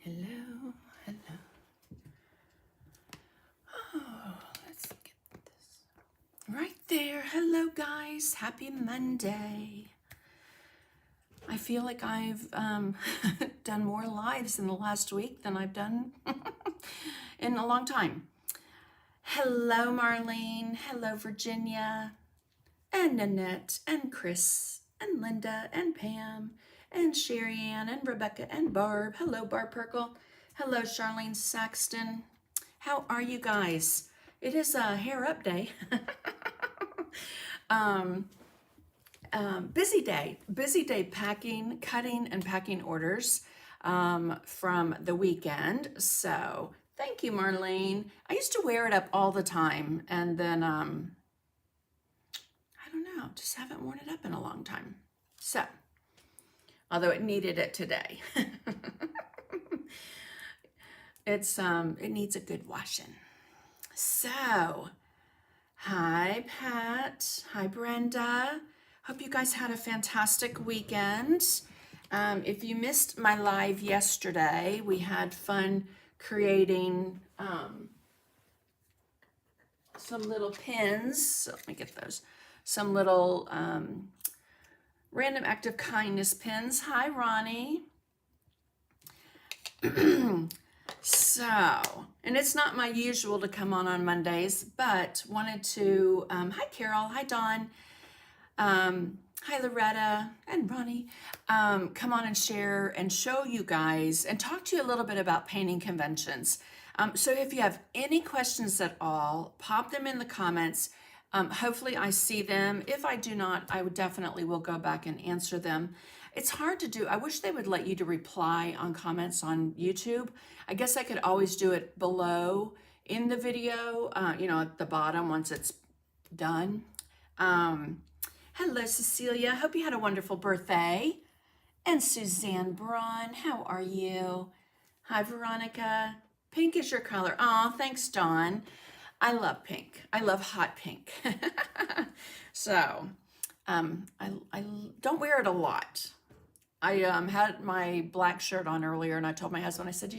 Hello, hello. Oh, let's get this right there. Hello, guys. Happy Monday. I feel like I've done more lives in the last week than I've done in a long time. Hello, Marlene. Hello, Virginia. And Nanette, and Chris, and Linda, and Pam, and Sherry Ann, and Rebecca, and Barb. Hello, Barb Perkle. Hello, Charlene Saxton. How are you guys? It is a hair up day. Busy day packing, cutting, and packing orders from the weekend. So thank you, Marlene. I used to wear it up all the time, and then I don't know, just haven't worn it up in a long time. So, although it needed it today. It needs a good washing. So, hi Pat, hi Brenda. Hope you guys had a fantastic weekend. If you missed my live yesterday, we had fun creating some little pins. So let me get those. Some little random act of kindness pins. Hi, Ronnie. So, and it's not my usual to come on Mondays, but wanted to, hi Carol, hi Dawn, hi Loretta and Ronnie, come on and share and show you guys and talk to you a little bit about painting conventions. So if you have any questions at all, pop them in the comments. Hopefully I see them. If I do not, I would definitely will go back and answer them. It's hard to do. I wish they would let you to reply on comments on YouTube. I guess I could always do it below in the video, at the bottom once it's done. Hello, Cecilia. Hope you had a wonderful birthday. And Suzanne Braun, how are you? Hi, Veronica. Pink is your color. Oh, thanks, Dawn. I love pink. I love hot pink. So, I don't wear it a lot. I had my black shirt on earlier, and I told my husband, I said,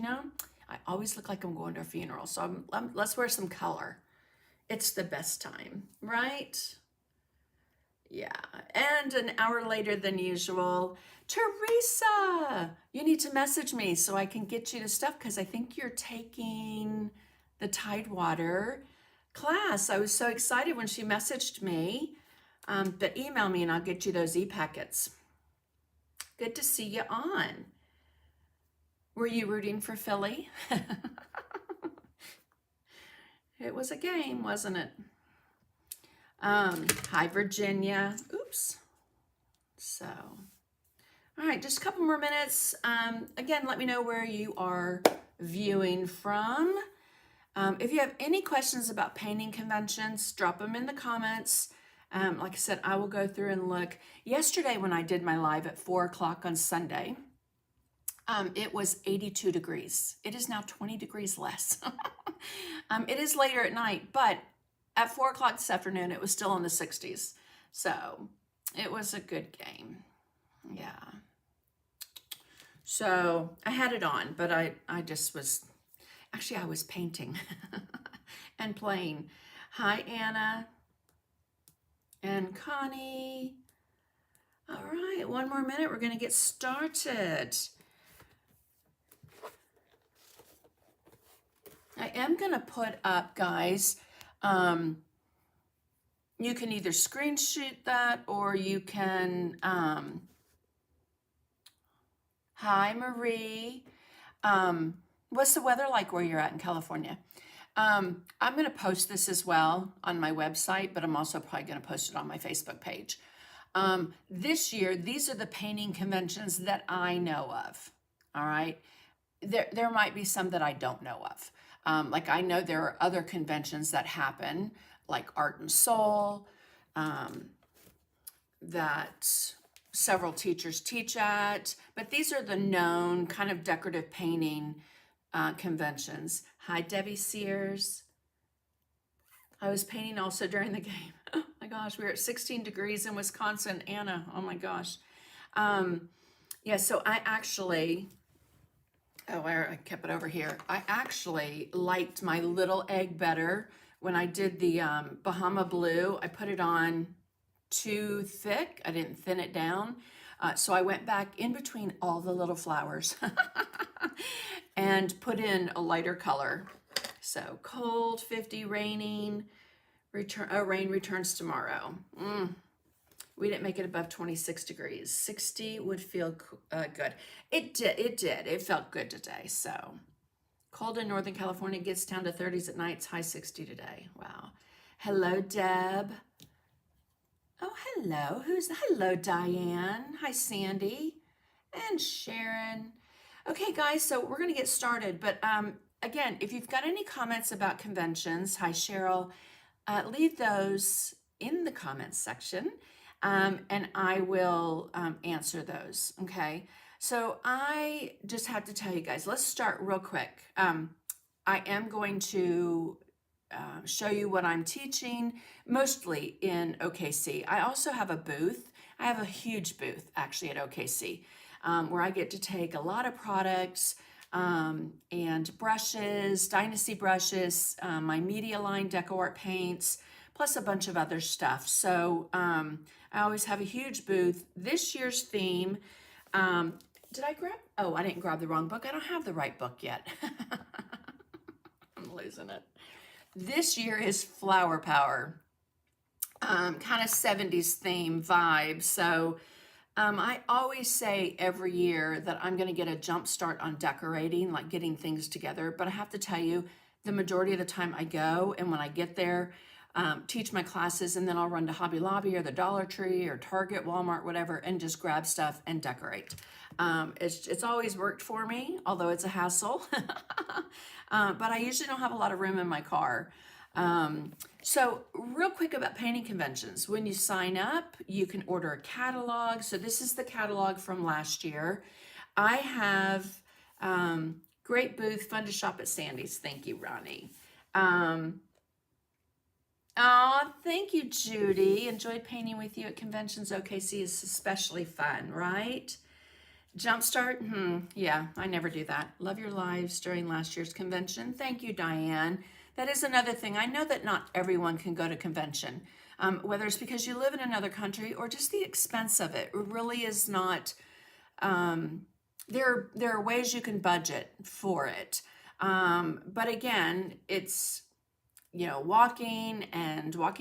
I always look like I'm going to a funeral, so let's wear some color. It's the best time, right? Yeah, and an hour later than usual, Teresa, you need to message me so I can get you the stuff because I think you're taking the Tidewater class. I was so excited when she messaged me, but email me and I'll get you those e-packets. Good to see you on. Were you rooting for Philly? It was a game, wasn't it? Hi, Virginia. Oops. So, all right, just a couple more minutes. Again, let me know where you are viewing from. If you have any questions about painting conventions, drop them in the comments. Like I said, I will go through and look. Yesterday when I did my live at 4 o'clock on Sunday, it was 82 degrees. It is now 20 degrees less. It is later at night, but at 4 o'clock this afternoon, it was still in the 60s. So it was a good game. Yeah. So I had it on, but I just was, actually I was painting and playing. Hi, Anna and Connie. All right, one more minute. We're going to get started. I am going to put up, guys, you can either screenshot that or you can, hi, Marie. What's the weather like where you're at in California? I'm going to post this as well on my website, but I'm also probably going to post it on my Facebook page. This year, these are the painting conventions that I know of. All right. There might be some that I don't know of. Like I know there are other conventions that happen, like Art and Soul, that several teachers teach at, but these are the known kind of decorative painting conventions. Hi, Debbie Sears. I was painting also during the game. Oh my gosh, we were at 16 degrees in Wisconsin. Anna, oh my gosh. Yeah, so I actually, oh, I kept it over here. I actually liked my little egg better when I did the Bahama Blue. I put it on too thick. I didn't thin it down. So I went back in between all the little flowers and put in a lighter color. So cold, 50, raining, rain returns tomorrow. We didn't make it above 26 degrees. 60 would feel good. It did. It felt good today. So cold in Northern California, gets down to 30s at nights, high 60 today. Wow. Hello, Deb. Oh, hello. Hello, Diane. Hi, Sandy and Sharon. Okay, guys, so we're going to get started. But again, if you've got any comments about conventions, hi, Cheryl, leave those in the comments section, and I will answer those, okay? So I just have to tell you guys, let's start real quick. I am going to show you what I'm teaching, mostly in OKC. I also have a booth. I have a huge booth actually at OKC, where I get to take a lot of products and brushes, Dynasty brushes, my media line deco art paints, plus a bunch of other stuff. So I always have a huge booth. This year's theme, did I grab? Oh, I didn't grab the wrong book. I don't have the right book yet. I'm losing it. This year is Flower Power, kind of 70s theme vibe. So I always say every year that I'm going to get a jump start on decorating, like getting things together. But I have to tell you, the majority of the time I go, and when I get there, teach my classes, and then I'll run to Hobby Lobby or the Dollar Tree or Target, Walmart, whatever, and just grab stuff and decorate. It's always worked for me, although it's a hassle. But I usually don't have a lot of room in my car. So real quick about painting conventions. When you sign up, you can order a catalog. So this is the catalog from last year. I have great booth, fun to shop at Sandy's. Thank you, Ronnie. Oh, thank you, Judy. Enjoyed painting with you at conventions. OKC is especially fun, right? Jumpstart? Yeah, I never do that. Love your lives during last year's convention. Thank you, Diane. That is another thing. I know that not everyone can go to convention, whether it's because you live in another country or just the expense of it. It really is not, there are ways you can budget for it. But again, it's, walking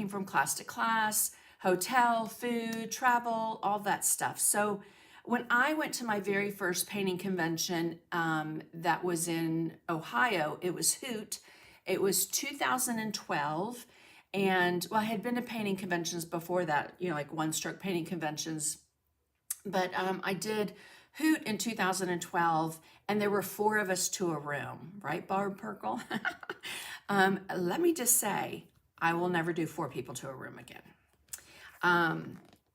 from class to class, hotel, food, travel, all that stuff. So when I went to my very first painting convention that was in Ohio, it was Hoot. It was 2012. And well, I had been to painting conventions before that, like one-stroke painting conventions. But I did Hoot in 2012, and there were 4 of us to a room, right, Barb Perkle? Let me just say, I will never do 4 people to a room again.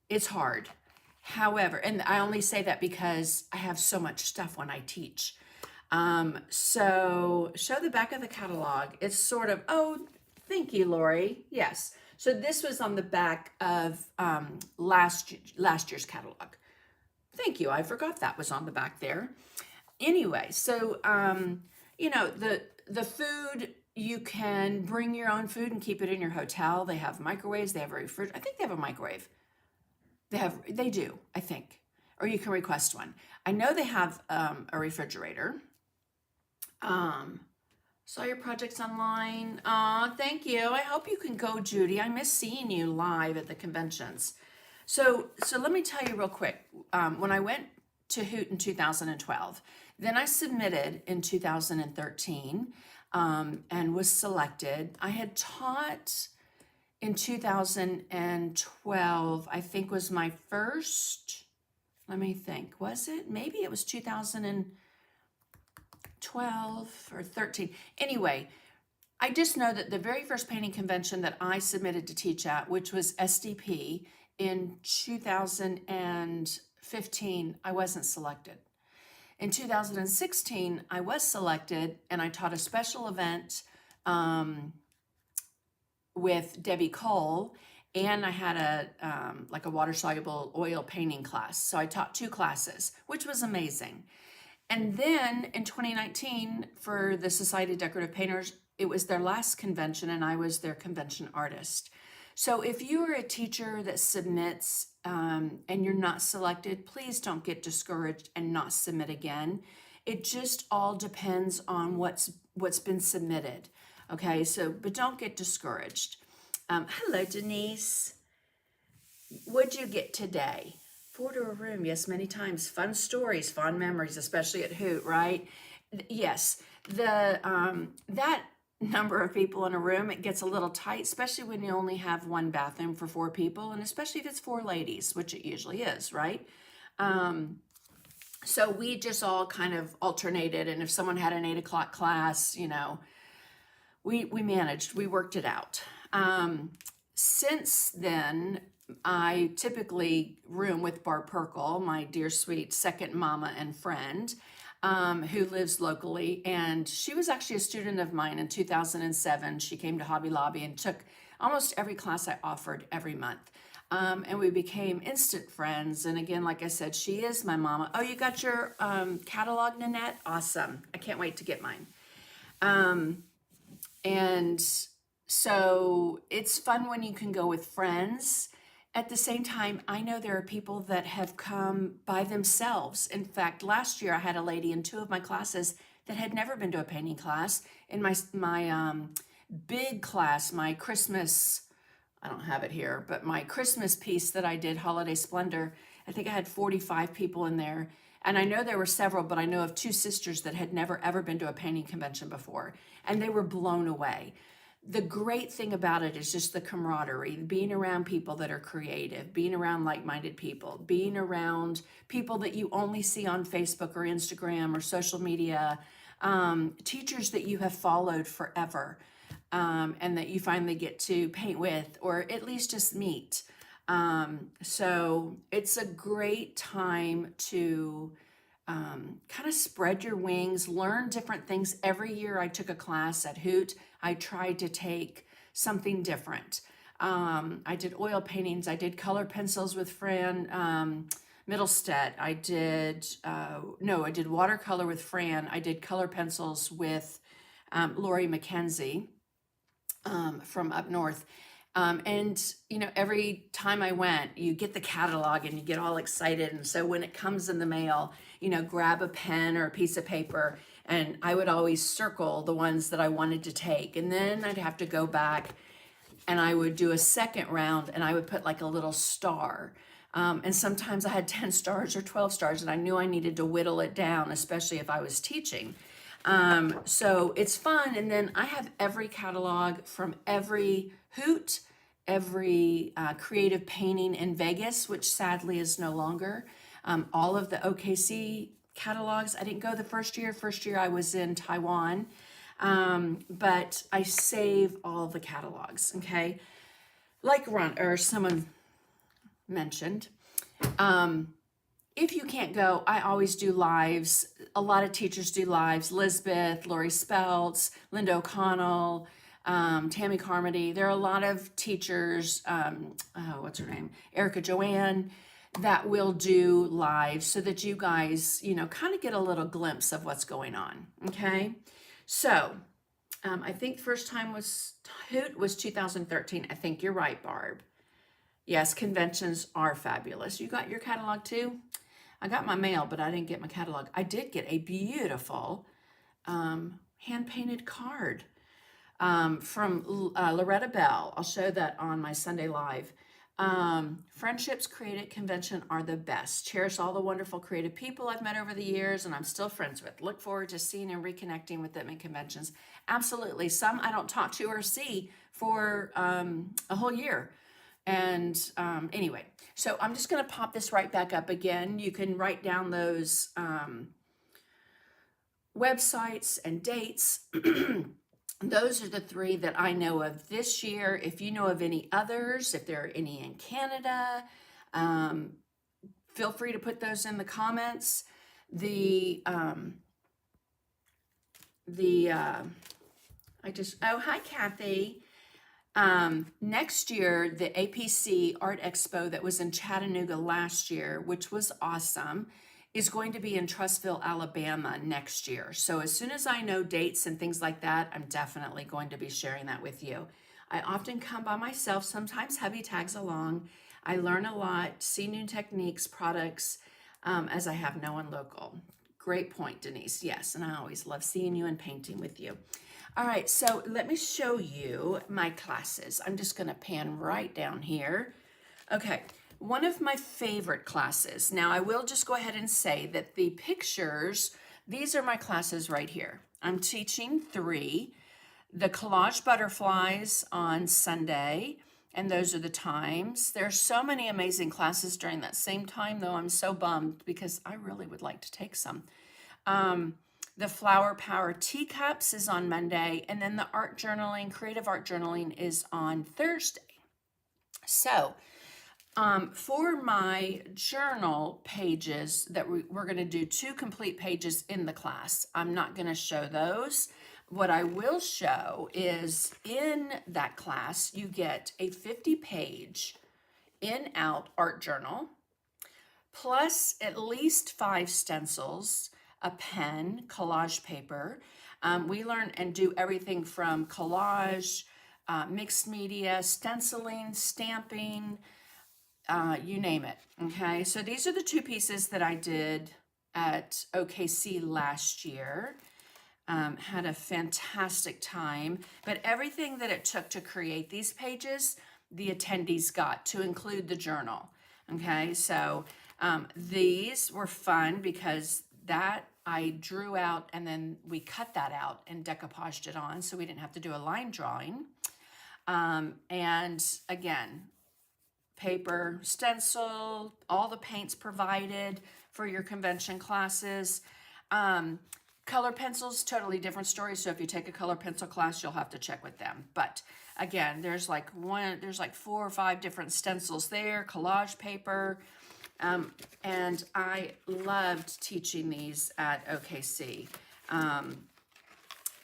It's hard. However, and I only say that because I have so much stuff when I teach. So show the back of the catalog. It's sort of, oh, thank you, Lori. Yes. So this was on the back of last year's catalog. Thank you. I forgot that was on the back there. Anyway, so, the food, you can bring your own food and keep it in your hotel. They have microwaves. They have a refrigerator. I think they have a microwave. They do, I think, or you can request one. I know they have a refrigerator. Saw your projects online. Aw, thank you. I hope you can go, Judy. I miss seeing you live at the conventions. So let me tell you real quick. When I went to Hoot in 2012, Then I submitted in 2013 and was selected. I had taught in 2012, I think was my first, let me think, was it? Maybe it was 2012 or 13. Anyway, I just know that the very first painting convention that I submitted to teach at, which was SDP in 2015, I wasn't selected. In 2016, I was selected and I taught a special event with Debbie Cole, and I had a like a water-soluble oil painting class. So I taught 2 classes, which was amazing. And then in 2019, for the Society of Decorative Painters, it was their last convention and I was their convention artist. So if you are a teacher that submits and you're not selected, please don't get discouraged and not submit again. It just all depends on what's been submitted. Okay, so, but don't get discouraged. Hello, Denise. What'd you get today? 4 to a room, yes, many times. Fun stories, fond memories, especially at Hoot, right? Yes, the that number of people in a room, it gets a little tight, especially when you only have 1 bathroom for 4 people, and especially if it's 4 ladies, which it usually is, right? So we just all kind of alternated, and if someone had an 8 o'clock class, you know, we managed, we worked it out. Since then, I typically room with Barb Perkle, my dear sweet second mama and friend, who lives locally. And she was actually a student of mine in 2007. She came to Hobby Lobby and took almost every class I offered every month. And we became instant friends. And again, like I said, she is my mama. Oh, you got your catalog, Nanette? Awesome. I can't wait to get mine. And so it's fun when you can go with friends. At the same time, I know there are people that have come by themselves. In fact, last year I had a lady in 2 of my classes that had never been to a painting class. In my big class, my Christmas, I don't have it here, but my Christmas piece that I did, Holiday Splendor, I think I had 45 people in there. And I know there were several, but I know of 2 sisters that had never ever been to a painting convention before, and they were blown away. The great thing about it is just the camaraderie, being around people that are creative, being around like-minded people, being around people that you only see on Facebook or Instagram or social media, teachers that you have followed forever, and that you finally get to paint with, or at least just meet. So it's a great time to kind of spread your wings, learn different things. Every year I took a class at Hoot, I tried to take something different. I did oil paintings, I did color pencils with Fran Middlestead. I did watercolor with Fran. I did color pencils with Lori McKenzie from up north. And, you know, every time I went, you get the catalog and you get all excited. And so when it comes in the mail, you know, grab a pen or a piece of paper, and I would always circle the ones that I wanted to take. And then I'd have to go back and I would do a second round and I would put like a little star. And sometimes I had 10 stars or 12 stars, and I knew I needed to whittle it down, especially if I was teaching. So it's fun. And then I have every catalog from every Hoot, every creative painting in Vegas, which sadly is no longer. All of the OKC catalogs. I didn't go the first year. First year I was in Taiwan. But I save all the catalogs, okay? Like Ron, or someone mentioned, if you can't go, I always do lives. A lot of teachers do lives. Lisbeth, Lori Speltz, Linda O'Connell, Tammy Carmody. There are a lot of teachers, what's her name? Erica Joanne, that will do lives so that you guys, you know, kind of get a little glimpse of what's going on, okay? So, I think the first time Hoot was 2013. I think you're right, Barb. Yes, conventions are fabulous. You got your catalog too? I got my mail, but I didn't get my catalog. I did get a beautiful hand-painted card from Loretta Bell. I'll show that on my Sunday Live. Friendships created at convention are the best. Cherish all the wonderful creative people I've met over the years and I'm still friends with. Look forward to seeing and reconnecting with them in conventions. Absolutely. Some I don't talk to or see for a whole year. And anyway, so I'm just going to pop this right back up again. You can write down those websites and dates. Those are the 3 that I know of this year. If you know of any others, if there are any in Canada, feel free to put those in the comments. Hi Kathy. Next year, the APC Art Expo that was in Chattanooga last year, which was awesome, is going to be in Trussville, Alabama next year. So as soon as I know dates and things like that, I'm definitely going to be sharing that with you. I often come by myself. Sometimes hubby tags along. I learn a lot, see new techniques, products, as I have no one local. Great point, Denise. Yes, and I always love seeing you and painting with you. All right, so let me show you my classes. I'm just going to pan right down here. Okay. One of my favorite classes. Now, I will just go ahead and say that the pictures, these are my classes right here. I'm teaching 3. The collage butterflies on Sunday, and those are the times. There are so many amazing classes during that same time, though I'm so bummed because I really would like to take some. The Flower Power Teacups is on Monday, and then the art journaling, creative art journaling is on Thursday. So, for my journal pages that we're going to do 2 complete pages in the class. I'm not going to show those. What I will show is in that class, you get a 50-page in-out art journal, plus at least 5 stencils, a pen, collage paper. We learn and do everything from collage, mixed media, stenciling, stamping, you name it. Okay, so these are the 2 pieces that I did at OKC last year. Had a fantastic time, but everything that it took to create these pages, the attendees got, to include the journal. Okay, so these were fun because that I drew out and then we cut that out and decoupaged it on, so we didn't have to do a line drawing. And again, paper, stencil, all the paints provided for your convention classes. Color pencils, totally different story. So if you take a color pencil class, you'll have to check with them. But again, there's like 4 or 5 different stencils there, collage paper. And I loved teaching these at OKC.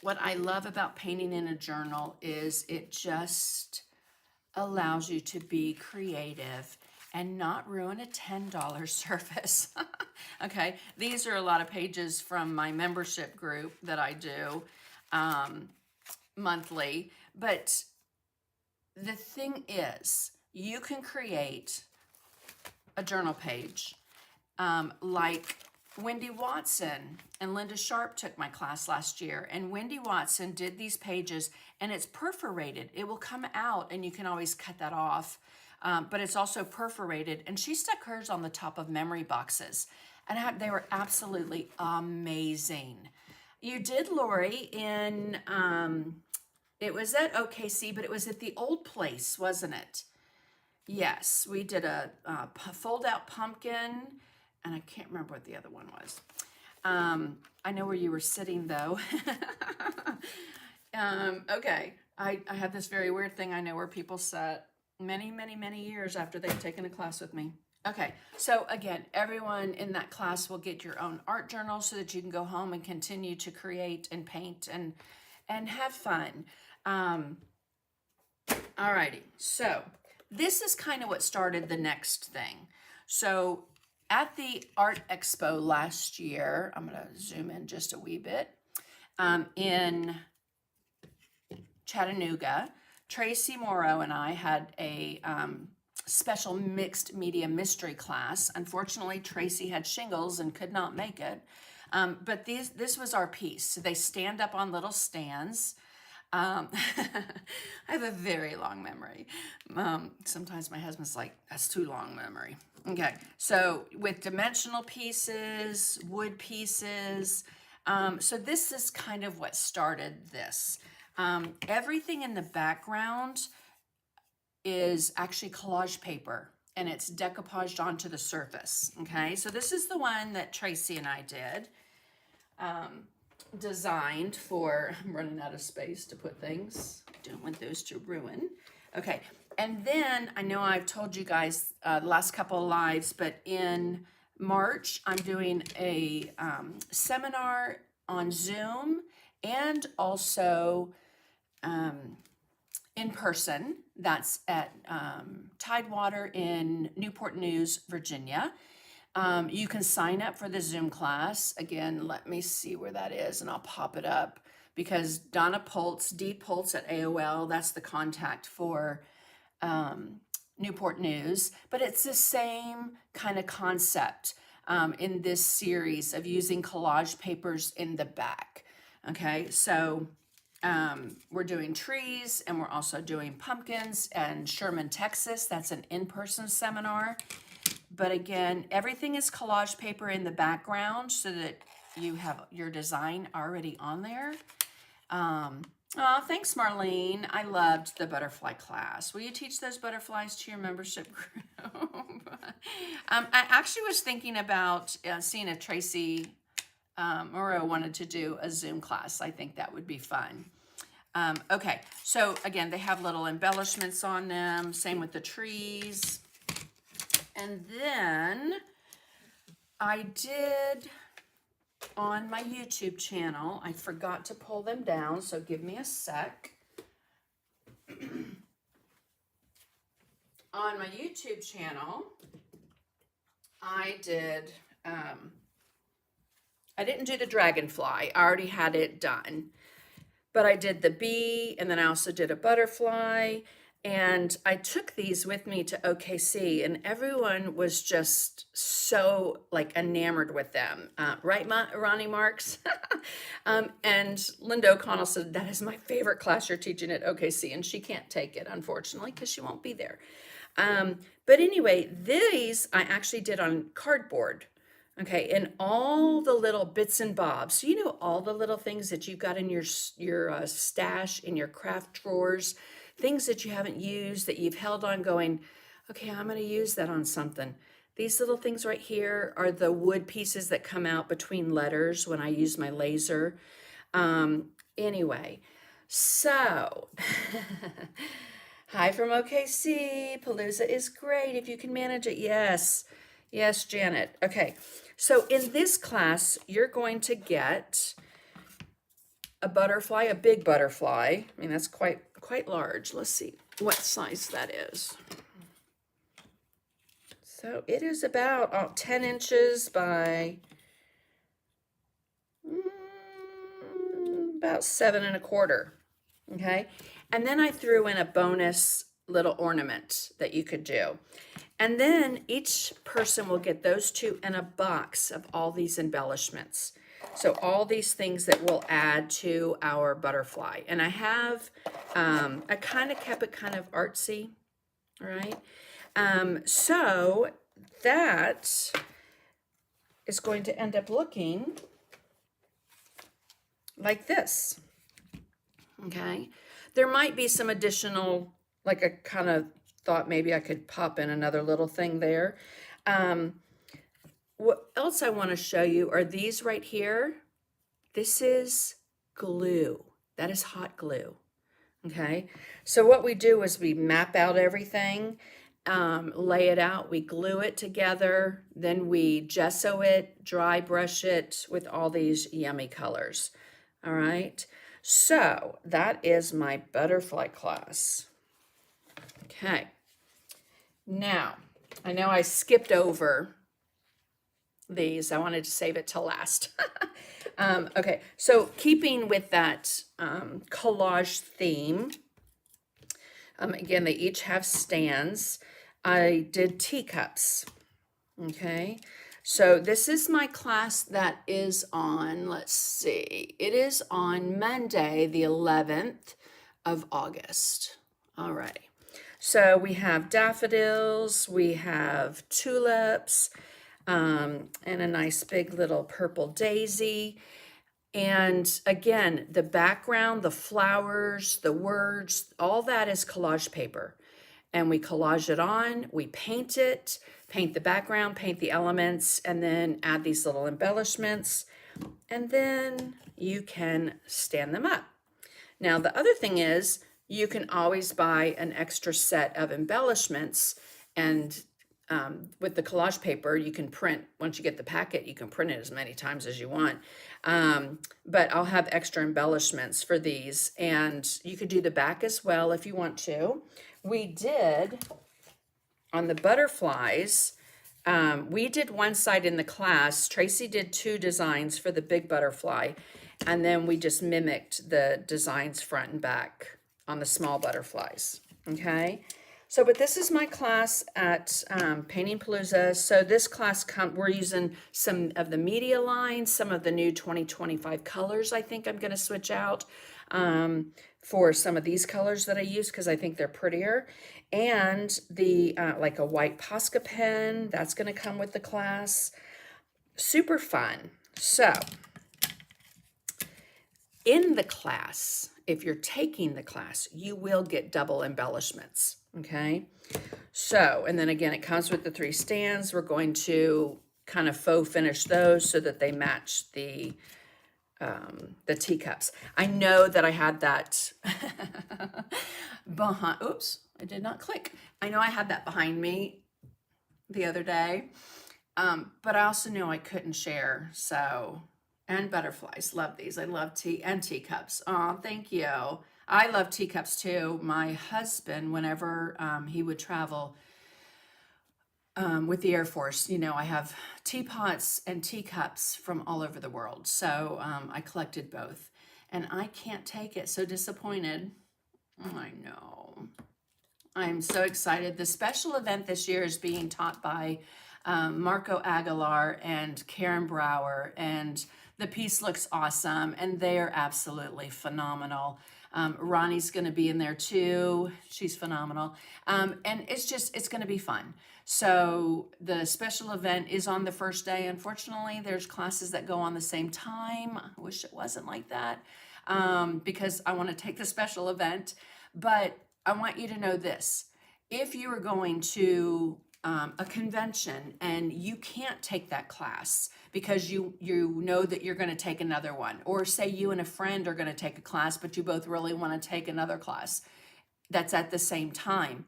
What I love about painting in a journal is it just allows you to be creative and not ruin a $10 service. Okay, these are a lot of pages from my membership group that I do monthly. But the thing is, you can create a journal page like Wendy Watson and Linda Sharp took my class last year, and Wendy Watson did these pages, and it's perforated. It will come out, and you can always cut that off, but it's also perforated, and she stuck hers on the top of memory boxes, and they were absolutely amazing. You did, Lori, in, it was at OKC, but it was at the old place, wasn't it? Yes, we did a fold-out pumpkin, and I can't remember what the other one was. I know where you were sitting, though. Okay, I have this very weird thing. I know where people sat many, many, many years after they've taken a class with me. Okay, so again, everyone in that class will get your own art journal so that you can go home and continue to create and paint and have fun. Alrighty, so this is kind of what started the next thing. So at the Art Expo last year, I'm going to zoom in just a wee bit, in Chattanooga, Tracy Morrow and I had a special mixed media mystery class. Unfortunately, Tracy had shingles and could not make it, but this was our piece. So they stand up on little stands. Um, I have a very long memory. Sometimes my husband's like, that's too long memory. Okay, so with dimensional pieces, wood pieces, so this is kind of what started this. Everything in the background is actually collage paper and it's decoupaged onto the surface. Okay, so this is the one that Tracy and I did. Designed for, I'm running out of space to put things. Don't want those to ruin. Okay, and then I know I've told you guys the last couple of lives, but in March, I'm doing a seminar on Zoom and also in person. That's at Tidewater in Newport News, Virginia. You can sign up for the Zoom class. Again, let me see where that is and I'll pop it up because Donna Pultz, D Pultz at AOL, that's the contact for Newport News. But it's the same kind of concept in this series of using collage papers in the back. Okay, so we're doing trees and we're also doing pumpkins and Sherman, Texas. That's an in-person seminar. But again, everything is collage paper in the background so that you have your design already on there. Oh, thanks, Marlene. I loved the butterfly class. Will you teach those butterflies to your membership group? I actually was thinking about seeing if Tracy Moreau wanted to do a Zoom class. I think that would be fun. Okay, so again, they have little embellishments on them. Same with the trees. And then I did on my YouTube channel, I forgot to pull them down, so give me a sec. On my YouTube channel, I did, I didn't do the dragonfly. I already had it done. But I did the bee, and then I also did a butterfly. And I took these with me to OKC, and everyone was just so like enamored with them. Right, Ronnie Marks? And Linda O'Connell said, that is my favorite class you're teaching at OKC. And she can't take it, unfortunately, because she won't be there. But anyway, these I actually did on cardboard. Okay, and all the little bits and bobs. So you know all the little things that you've got in your stash, in your craft drawers, things that you haven't used that you've held on going, okay, I'm going to use that on something. These little things right here are the wood pieces that come out between letters when I use my laser. Anyway, so hi from OKC. Palooza is great if you can manage it. Yes. Yes, Janet. Okay. So in this class, you're going to get a butterfly, a big butterfly. I mean, that's quite large. Let's see what size that is. So it is about 10 inches by about 7 1/4. Okay. And then I threw in a bonus little ornament that you could do. And then each person will get those two in a box of all these embellishments. So all these things that will add to our butterfly. And I have, I kind of kept it kind of artsy, right? So that is going to end up looking like this, okay? There might be some additional, like a kind of thought maybe I could pop in another little thing there. What else I want to show you are these right here. This is glue. That is hot glue. Okay. So what we do is we map out everything, lay it out, we glue it together, then we gesso it, dry brush it with all these yummy colors. All right. So that is my butterfly class. Okay. Now, I know I skipped over these. I wanted to save it till last. Okay, so keeping with that collage theme, again, they each have stands. I did teacups. Okay, so this is my class that is on, let's see, it is on Monday, the 11th. of August. All right. So we have daffodils, we have tulips, and a nice big little purple daisy. And again, the background, the flowers, the words, all that is collage paper. And we collage it on, we paint it, paint the background, paint the elements, and then add these little embellishments. And then you can stand them up. Now, the other thing is you can always buy an extra set of embellishments, and with the collage paper, you can print, once you get the packet, you can print it as many times as you want. But I'll have extra embellishments for these, and you could do the back as well if you want to. We did, on the butterflies, we did one side in the class. Tracy did 2 designs for the big butterfly, and then we just mimicked the designs front and back on the small butterflies, okay? So, but this is my class at Painting Palooza. So this class, we're using some of the media lines, some of the new 2025 colors I think I'm going to switch out for some of these colors that I use because I think they're prettier. And the like a white Posca pen, that's going to come with the class. Super fun. So in the class, if you're taking the class, you will get double embellishments, okay? So, and then again, it comes with the 3 stands. We're going to kind of faux finish those so that they match the teacups. I know that I had that behind, oops, I did not click. I know I had that behind me the other day, but I also knew I couldn't share, so... And butterflies, love these. I love tea and teacups. Oh, thank you. I love teacups too. My husband, whenever he would travel with the Air Force, you know, I have teapots and teacups from all over the world. So I collected both, and I can't take it. So disappointed. I know. I'm so excited. The special event this year is being taught by Marco Aguilar and Karen Brower, and the piece looks awesome, and they're absolutely phenomenal. Ronnie's going to be in there too. She's phenomenal. And it's going to be fun. So the special event is on the first day. Unfortunately, there's classes that go on the same time. I wish it wasn't like that because I want to take the special event. But I want you to know this. If you are going to a convention and you can't take that class because you know that you're going to take another one, or say you and a friend are going to take a class but you both really want to take another class that's at the same time,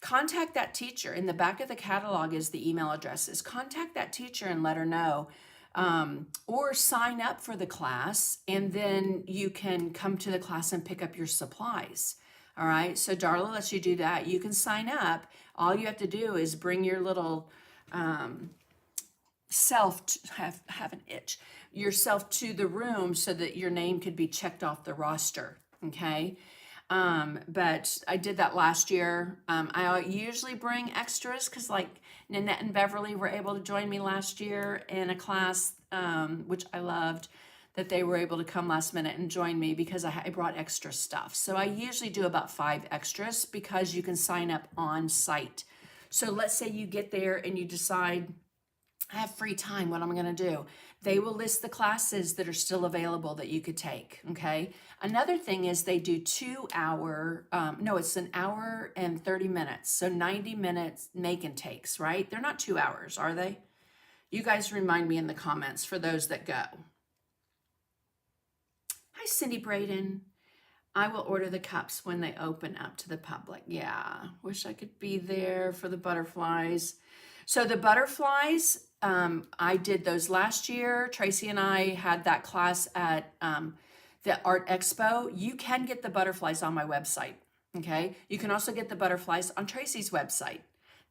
contact that teacher. In the back of the catalog is the email addresses. Contact that teacher and let her know, or sign up for the class, and then you can come to the class and pick up your supplies. All right, so Darla lets you do that. You can sign up. All you have to do is bring your little self, have an itch, yourself to the room so that your name could be checked off the roster, okay? But I did that last year. I usually bring extras because like Nanette and Beverly were able to join me last year in a class, which I loved, that they were able to come last minute and join me because I brought extra stuff. So I usually do about 5 extras because you can sign up on site. So let's say you get there and you decide, I have free time, what am I going to do? They will list the classes that are still available that you could take, okay? Another thing is they do 2 hour, no, it's an hour and 30 minutes. So 90 minutes make and takes, right? They're not 2 hours, are they? You guys remind me in the comments for those that go. Hi, Cindy Braden. I will order the cups when they open up to the public. Yeah, wish I could be there for the butterflies. So the butterflies, I did those last year. Tracy and I had that class at the Art Expo. You can get the butterflies on my website, okay? You can also get the butterflies on Tracy's website.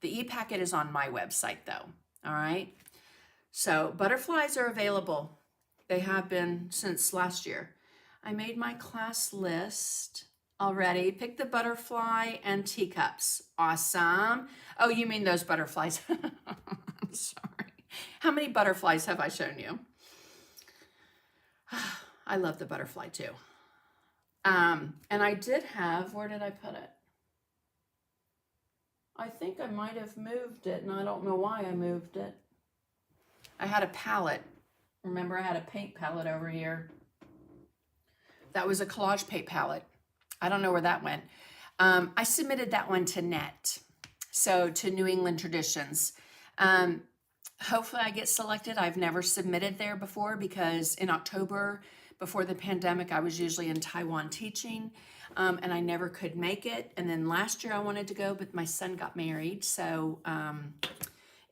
The e-packet is on my website though, all right? So butterflies are available. They have been since last year. I made my class list already. Pick the butterfly and teacups. Awesome. Oh, you mean those butterflies. I'm sorry. How many butterflies have I shown you? I love the butterfly too. And I did have, where did I put it? I think I might have moved it, and I don't know why I moved it. I had a palette. Remember, I had a paint palette over here. That was a collage paint palette. I don't know where that went. I submitted that one to NET, so to New England Traditions. Hopefully I get selected. I've never submitted there before because in October, before the pandemic, I was usually in Taiwan teaching, and I never could make it. And then last year I wanted to go, but my son got married. So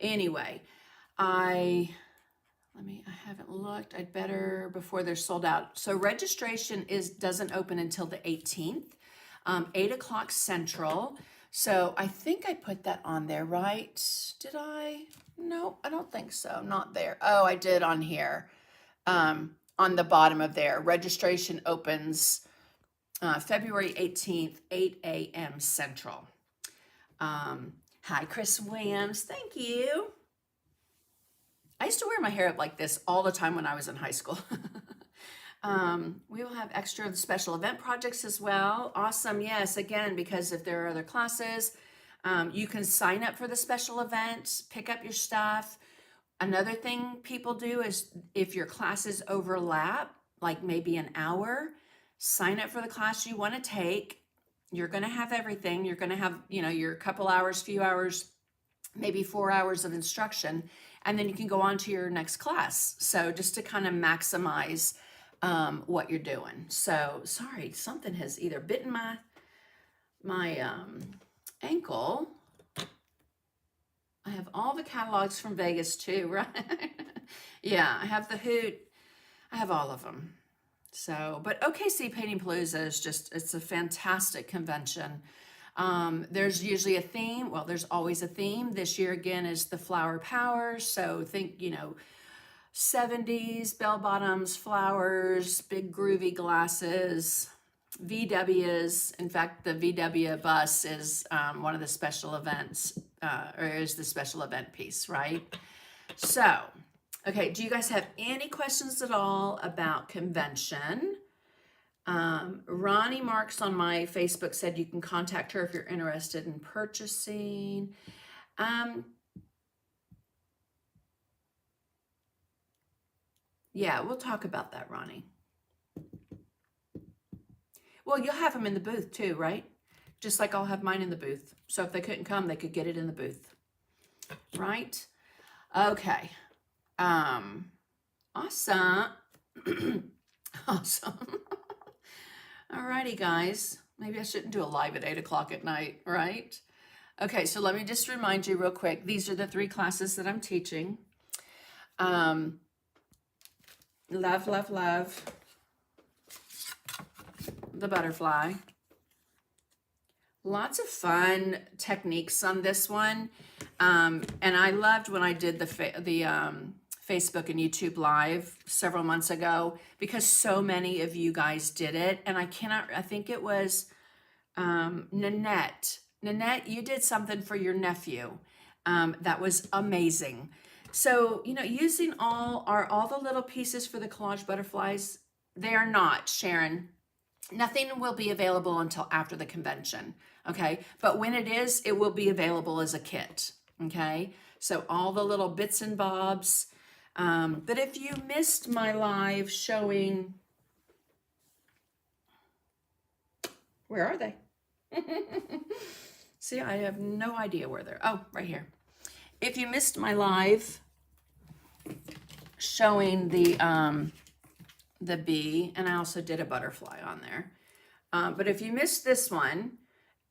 anyway, I haven't looked. I'd better before they're sold out. So registration doesn't open until the 18th, 8 o'clock Central. So I think I put that on there, right? Did I? No, I don't think so. Not there. Oh, I did on here. On the bottom of there. Registration opens February 18th, 8 a.m. Central. Hi, Chris Williams. Thank you. I used to wear my hair up like this all the time when I was in high school. We will have extra special event projects as well. Awesome. Yes, again, because if there are other classes, you can sign up for the special event, pick up your stuff. Another thing people do is if your classes overlap, like maybe an hour, sign up for the class you want to take. You're going to have everything. You're going to have, your couple hours, few hours, maybe 4 hours of instruction, and then you can go on to your next class. So just to kind of maximize what you're doing. So sorry, something has either bitten my ankle. I have all the catalogs from Vegas too, right? Yeah, I have the Hoot. I have all of them. So, but OKC Painting Palooza is it's a fantastic convention. There's usually a theme. Well, there's always a theme. This year again is the flower power. So think, 70s, bell bottoms, flowers, big groovy glasses, VWs. In fact, the VW bus is one of the special events, or is the special event piece, right? So, okay, do you guys have any questions at all about convention? Ronnie Marks on my Facebook said you can contact her if you're interested in purchasing. Yeah, we'll talk about that, Ronnie. Well, you'll have them in the booth too, right? Just like I'll have mine in the booth. So if they couldn't come, they could get it in the booth, right? Okay. Awesome. Awesome. Alrighty, guys. Maybe I shouldn't do a live at 8 o'clock at night, right? Okay, so let me just remind you real quick. These are the 3 classes that I'm teaching. Love, love, love the butterfly. Lots of fun techniques on this one. And I loved when I did the Facebook and YouTube live several months ago because so many of you guys did it. And I think it was Nanette. Nanette, you did something for your nephew. That was amazing. So, using all the little pieces for the collage butterflies, they are not, Sharon. Nothing will be available until after the convention, okay? But when it is, it will be available as a kit, okay? So all the little bits and bobs. But if you missed my live showing, where are they? See, I have no idea where they're, oh, right here. If you missed my live showing the bee, and I also did a butterfly on there. But if you missed this one,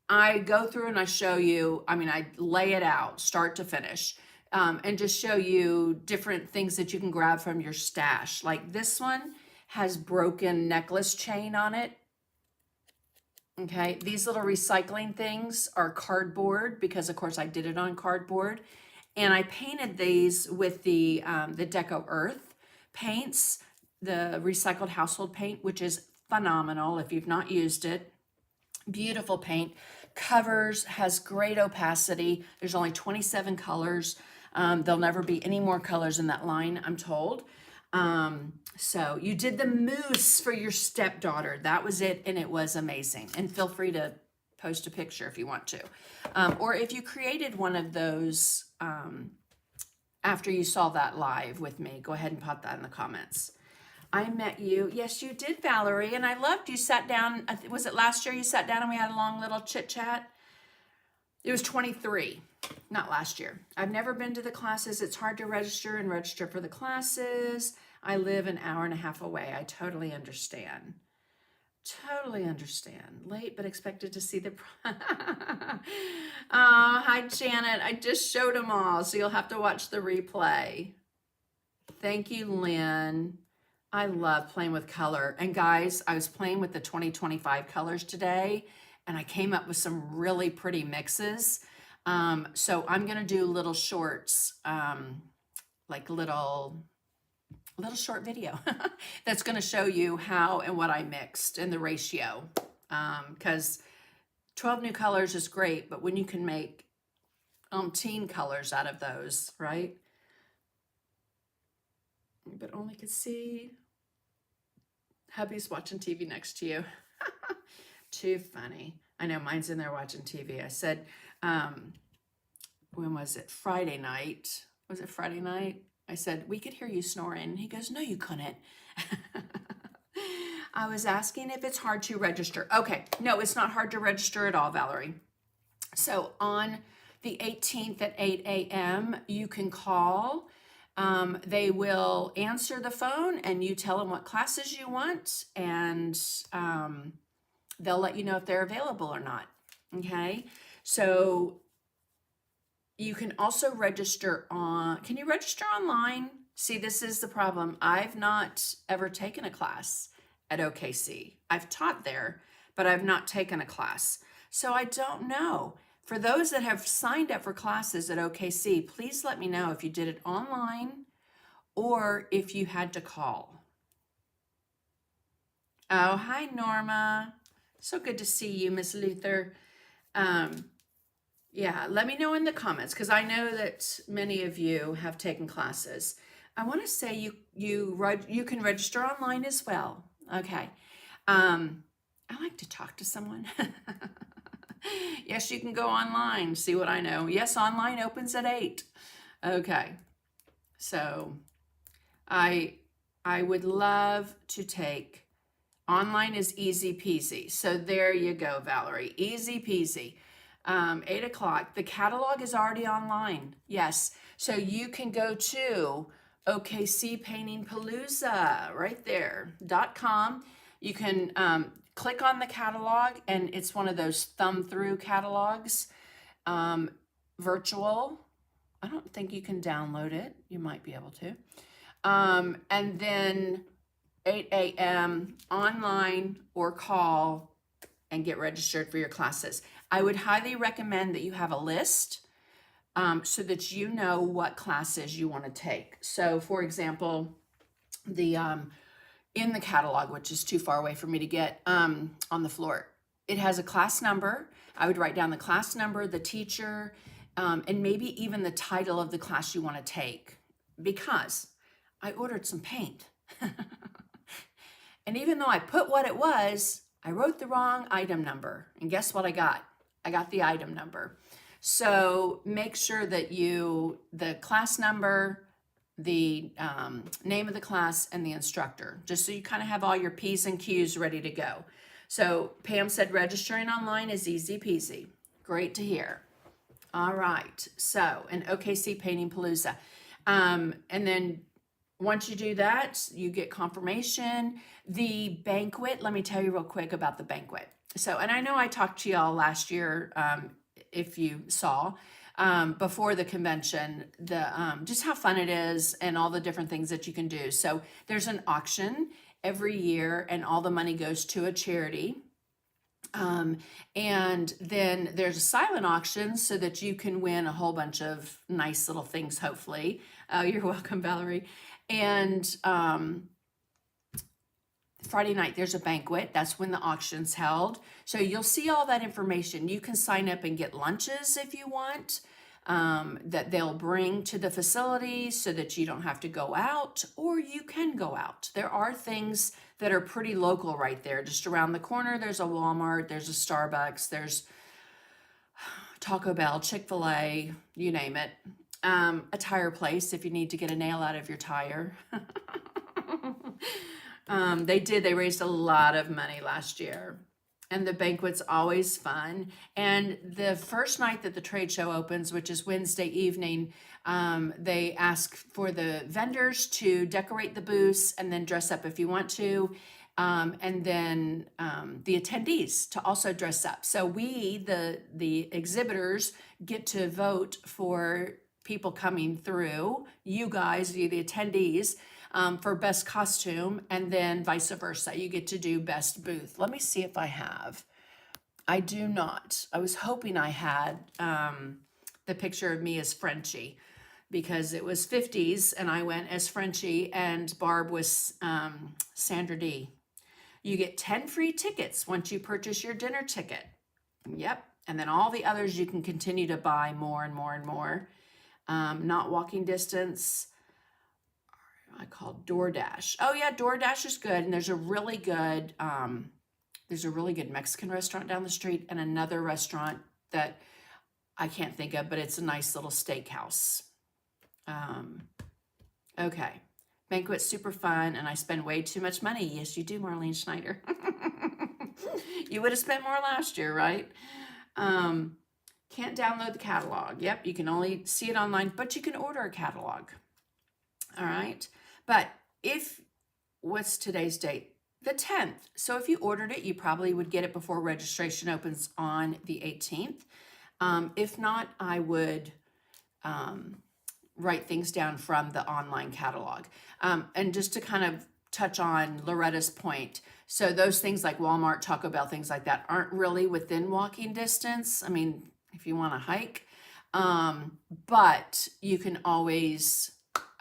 I go through and I show you, I lay it out, start to finish, and just show you different things that you can grab from your stash. Like this one has broken necklace chain on it. Okay, these little recycling things are cardboard because of course I did it on cardboard. And I painted these with the Deco Earth paints, the recycled household paint, which is phenomenal if you've not used it. Beautiful paint. Covers, has great opacity. There's only 27 colors. There'll never be any more colors in that line, I'm told. So you did the moose for your stepdaughter. That was it, and it was amazing. And feel free to post a picture if you want to. Or if you created one of those after you saw that live with me, go ahead and pop that in the comments. I met you. Yes, you did, Valerie, and I loved you sat down. Was it last year you sat down and we had a long little chit chat? It was 23, not last year. I've never been to the classes. It's hard to register and register for the classes. I live an hour and a half away. I totally understand. Totally understand. Late, but expected to see the... Hi, Janet. I just showed them all, so you'll have to watch the replay. Thank you, Lynn. I love playing with color. And guys, I was playing with the 2025 colors today, and I came up with some really pretty mixes. So I'm going to do little shorts, like little short video that's going to show you how and what I mixed and the ratio. Because 12 new colors is great, but when you can make umpteen colors out of those, right? But only could see hubby's watching TV next to you. Too funny. I know mine's in there watching TV. I said, when was it? Friday night. Was it Friday night? I said, we could hear you snoring. He goes, no, you couldn't. I was asking if it's hard to register. Okay, no, it's not hard to register at all, Valerie. So on the 18th at 8 a.m., you can call. They will answer the phone and you tell them what classes you want, and they'll let you know if they're available or not. Okay, so you can also register on, can you register online? See, this is the problem. I've not ever taken a class at OKC. I've taught there, but I've not taken a class. So I don't know. For those that have signed up for classes at OKC, please let me know if you did it online or if you had to call. Oh, hi, Norma. So good to see you, Miss Luther. Yeah, let me know in the comments, because I know that many of you have taken classes. I want to say you can register online as well. Okay. I like to talk to someone. Yes, you can go online, see what I know. Yes, online opens at 8. Okay. So I would love to take, online is easy peasy. So there you go, Valerie, easy peasy. 8 o'clock, the catalog is already online. Yes, so you can go to OKC Painting Palooza right there, .com. You can click on the catalog, and it's one of those thumb through catalogs, virtual. I don't think you can download it. You might be able to. And then 8 a.m. online or call and get registered for your classes. I would highly recommend that you have a list so that you know what classes you want to take. So for example, the in the catalog, which is too far away for me to get on the floor, it has a class number. I would write down the class number, the teacher, and maybe even the title of the class you want to take, because I ordered some paint. And even though I put what it was, I wrote the wrong item number. And guess what I got? I got the item number. So make sure that the class number, the name of the class, and the instructor, just so you kind of have all your P's and Q's ready to go. So Pam said registering online is easy peasy. Great to hear. All right, so an OKC Painting Palooza. And then once you do that, you get confirmation. The banquet, let me tell you real quick about the banquet. So, and I know I talked to y'all last year, if you saw, before the convention, just how fun it is and all the different things that you can do. So there's an auction every year, and all the money goes to a charity. And then there's a silent auction so that you can win a whole bunch of nice little things, hopefully. You're welcome, Valerie. And Friday night, there's a banquet. That's when the auction's held. So you'll see all that information. You can sign up and get lunches if you want. that they'll bring to the facility so that you don't have to go out, or you can go out. There are things that are pretty local right there. Just around the corner, there's a Walmart, there's a Starbucks, there's Taco Bell, Chick-fil-A, you name it. A tire place if you need to get a nail out of your tire. They raised a lot of money last year. And the banquet's always fun. And the first night that the trade show opens, which is Wednesday evening, they ask for the vendors to decorate the booths and then dress up if you want to. And then the attendees to also dress up. So we, the exhibitors, get to vote for people coming through, you guys, the attendees, for best costume, and then vice versa. You get to do best booth. Let me see if I have. I do not. I was hoping I had the picture of me as Frenchie, because it was 50s and I went as Frenchie and Barb was Sandra D. You get 10 free tickets once you purchase your dinner ticket. Yep. And then all the others you can continue to buy more and more and more. Not walking distance. I call DoorDash. Oh yeah, DoorDash is good. And there's a really good Mexican restaurant down the street and another restaurant that I can't think of, but it's a nice little steakhouse. Okay. Banquet's super fun, and I spend way too much money. Yes, you do, Marlene Schneider. You would have spent more last year, right? Can't download the catalog. Yep, you can only see it online, but you can order a catalog. All right. But what's today's date? The 10th. So if you ordered it, you probably would get it before registration opens on the 18th. If not, I would write things down from the online catalog. And just to kind of touch on Loretta's point, so those things like Walmart, Taco Bell, things like that aren't really within walking distance. I mean, if you want to hike, but you can always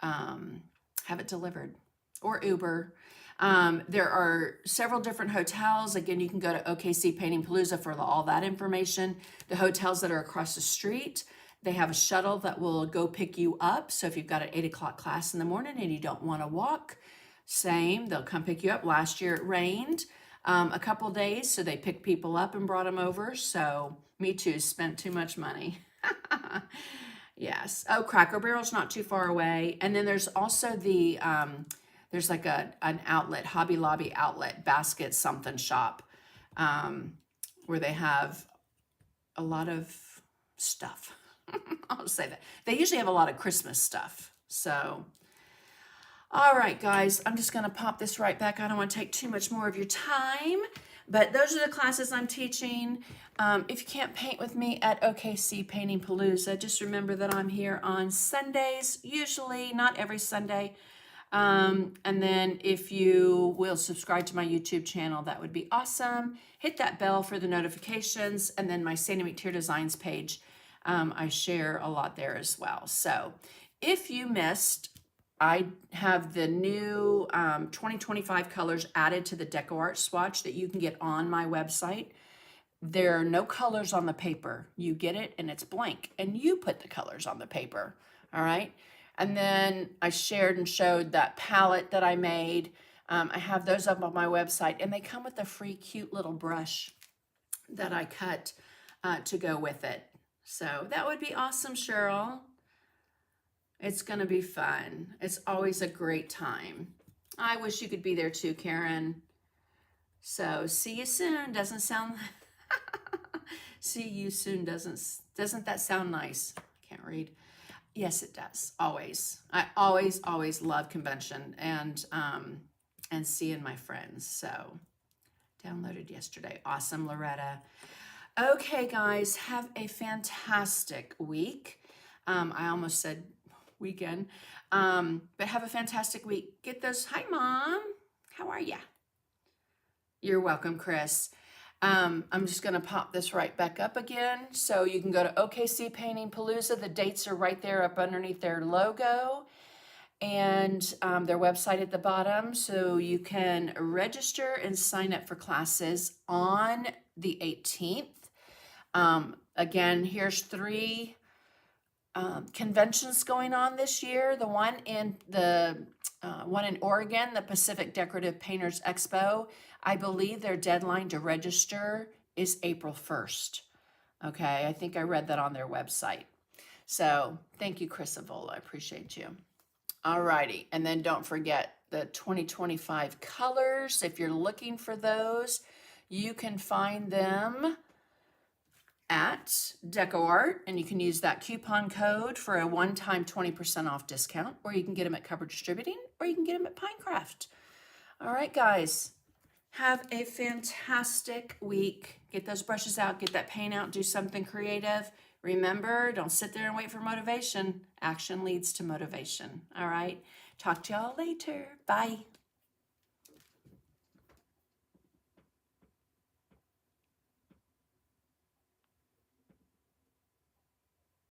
have it delivered or Uber. There are several different hotels. Again, you can go to OKC Painting Palooza for all that information. The hotels that are across the street, they have a shuttle that will go pick you up. So if you've got an 8 o'clock class in the morning and you don't want to walk, same, they'll come pick you up. Last year it rained a couple days, so they picked people up and brought them over. So me too, spent too much money. Yes. Oh, Cracker Barrel's not too far away. And then there's also there's like an outlet, Hobby Lobby outlet, basket something shop, where they have a lot of stuff. I'll say that. They usually have a lot of Christmas stuff. So, all right, guys, I'm just going to pop this right back. I don't want to take too much more of your time, but those are the classes I'm teaching. If you can't paint with me at OKC Painting Palooza, just remember that I'm here on Sundays, usually, not every Sunday. And then if you will subscribe to my YouTube channel, that would be awesome. Hit that bell for the notifications, and then my Sandy McTeer Designs page. I share a lot there as well. So if you missed, I have the new 2025 colors added to the DecoArt swatch that you can get on my website. There are no colors on the paper. You get it and it's blank, and you put the colors on the paper. All right. And then I shared and showed that palette that I made. I have those up on my website, and they come with a free cute little brush that I cut to go with it. So that would be awesome, Cheryl. It's going to be fun. It's always a great time. I wish you could be there too, Karen. So see you soon. Doesn't sound... See you soon. Doesn't that sound nice? I can't read. Yes, it does. Always. I always love convention and seeing my friends. So downloaded yesterday. Awesome, Loretta. Okay, guys, have a fantastic week. I almost said weekend, but have a fantastic week. Get those. Hi, Mom. How are ya? You're welcome, Chris. I'm just going to pop this right back up again. So you can go to OKC Painting Palooza. The dates are right there up underneath their logo and their website at the bottom. So you can register and sign up for classes on the 18th. Again, here's 3 conventions going on this year. The one in Oregon, the Pacific Decorative Painters Expo, I believe their deadline to register is April 1st. Okay, I think I read that on their website. So thank you, Chris Avola. I appreciate you. All righty, and then don't forget the 2025 colors. If you're looking for those, you can find them at DecoArt, and you can use that coupon code for a one-time 20% off discount, or you can get them at Cover Distributing, or you can get them at Pinecraft. All right, guys, have a fantastic week. Get those brushes out, get that paint out, do something creative. Remember, don't sit there and wait for motivation. Action leads to motivation. All right, talk to y'all later. Bye.